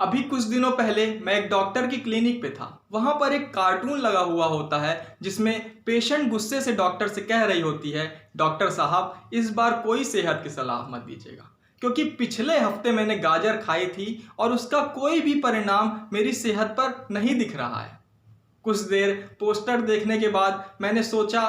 अभी कुछ दिनों पहले मैं एक डॉक्टर की क्लिनिक पे था। वहां पर एक कार्टून लगा हुआ होता है जिसमें पेशेंट गुस्से से डॉक्टर से कह रही होती है, डॉक्टर साहब इस बार कोई सेहत की सलाह मत दीजिएगा क्योंकि पिछले हफ्ते मैंने गाजर खाई थी और उसका कोई भी परिणाम मेरी सेहत पर नहीं दिख रहा है। कुछ देर पोस्टर देखने के बाद मैंने सोचा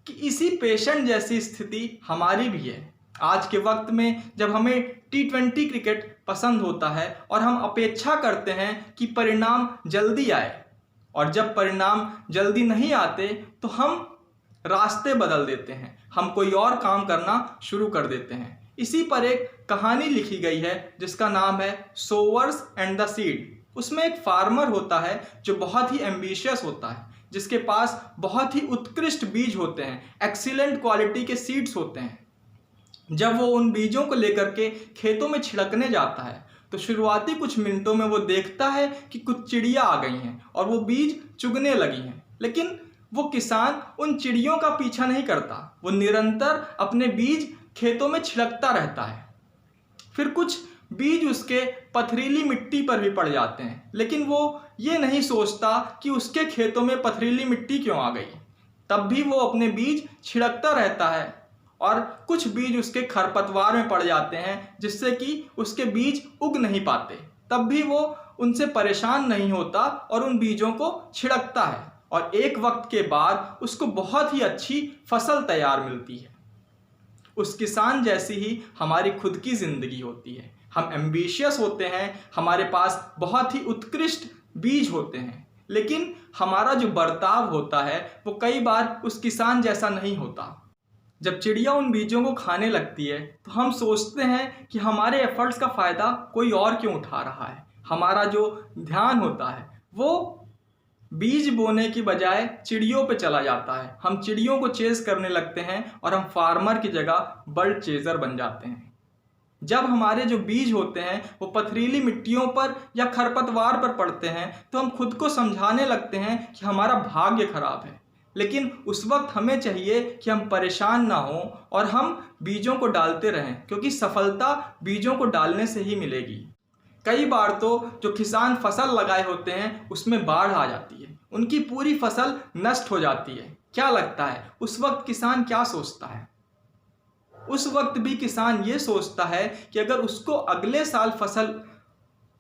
कि इसी पेशेंट जैसी स्थिति हमारी भी है। आज के वक्त में जब हमें T20 क्रिकेट पसंद होता है और हम अपेक्षा करते हैं कि परिणाम जल्दी आए, और जब परिणाम जल्दी नहीं आते तो हम रास्ते बदल देते हैं, हम कोई और काम करना शुरू कर देते हैं। इसी पर एक कहानी लिखी गई है जिसका नाम है सोवर्स एंड द सीड। उसमें एक फार्मर होता है जो बहुत ही एम्बिशियस होता है, जिसके पास बहुत ही उत्कृष्ट बीज होते हैं, एक्सीलेंट क्वालिटी के सीड्स होते हैं। जब वो उन बीजों को लेकर के खेतों में छिड़कने जाता है तो शुरुआती कुछ मिनटों में वो देखता है कि कुछ चिड़िया आ गई हैं और वो बीज चुगने लगी हैं। लेकिन वो किसान उन चिड़ियों का पीछा नहीं करता, वो निरंतर अपने बीज खेतों में छिड़कता रहता है। फिर कुछ बीज उसके पथरीली मिट्टी पर भी पड़ जाते हैं, लेकिन वो ये नहीं सोचता कि उसके खेतों में पथरीली मिट्टी क्यों आ गई। तब भी वो अपने बीज छिड़कता रहता है और कुछ बीज उसके खरपतवार में पड़ जाते हैं जिससे कि उसके बीज उग नहीं पाते। तब भी वो उनसे परेशान नहीं होता और उन बीजों को छिड़कता है, और एक वक्त के बाद उसको बहुत ही अच्छी फसल तैयार मिलती है। उस किसान जैसी ही हमारी खुद की ज़िंदगी होती है। हम एम्बिशियस होते हैं, हमारे पास बहुत ही उत्कृष्ट बीज होते हैं, लेकिन हमारा जो बर्ताव होता है वो कई बार उस किसान जैसा नहीं होता। जब चिड़िया उन बीजों को खाने लगती है तो हम सोचते हैं कि हमारे एफर्ट्स का फ़ायदा कोई और क्यों उठा रहा है। हमारा जो ध्यान होता है वो बीज बोने की बजाय चिड़ियों पे चला जाता है। हम चिड़ियों को चेज़ करने लगते हैं और हम फार्मर की जगह बर्ड चेज़र बन जाते हैं। जब हमारे जो बीज होते हैं वो पथरीली मिट्टियों पर या खरपतवार पर पड़ते हैं तो हम खुद को समझाने लगते हैं कि हमारा भाग्य खराब है। लेकिन उस वक्त हमें चाहिए कि हम परेशान ना हों और हम बीजों को डालते रहें, क्योंकि सफलता बीजों को डालने से ही मिलेगी। कई बार तो जो किसान फसल लगाए होते हैं उसमें बाढ़ आ जाती है, उनकी पूरी फसल नष्ट हो जाती है। क्या लगता है उस वक्त किसान क्या सोचता है? उस वक्त भी किसान ये सोचता है कि अगर उसको अगले साल फसल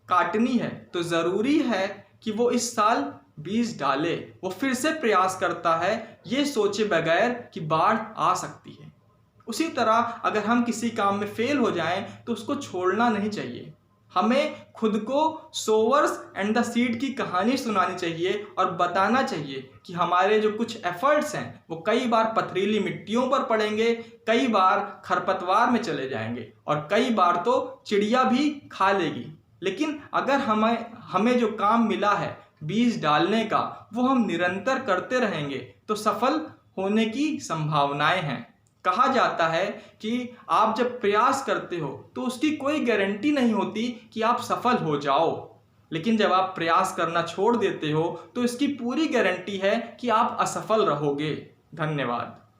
काटनी है तो ज़रूरी है कि वो इस साल बीज डाले। वो फिर से प्रयास करता है ये सोचे बगैर कि बाढ़ आ सकती है। उसी तरह अगर हम किसी काम में फेल हो जाएं तो उसको छोड़ना नहीं चाहिए। हमें खुद को सोवर्स एंड द सीड की कहानी सुनानी चाहिए और बताना चाहिए कि हमारे जो कुछ एफर्ट्स हैं वो कई बार पथरीली मिट्टियों पर पड़ेंगे, कई बार खरपतवार में चले जाएंगे और कई बार तो चिड़िया भी खा लेगी। लेकिन अगर हमें जो काम मिला है बीज डालने का वो हम निरंतर करते रहेंगे तो सफल होने की संभावनाएं हैं। कहा जाता है कि आप जब प्रयास करते हो तो उसकी कोई गारंटी नहीं होती कि आप सफल हो जाओ, लेकिन जब आप प्रयास करना छोड़ देते हो तो इसकी पूरी गारंटी है कि आप असफल रहोगे। धन्यवाद।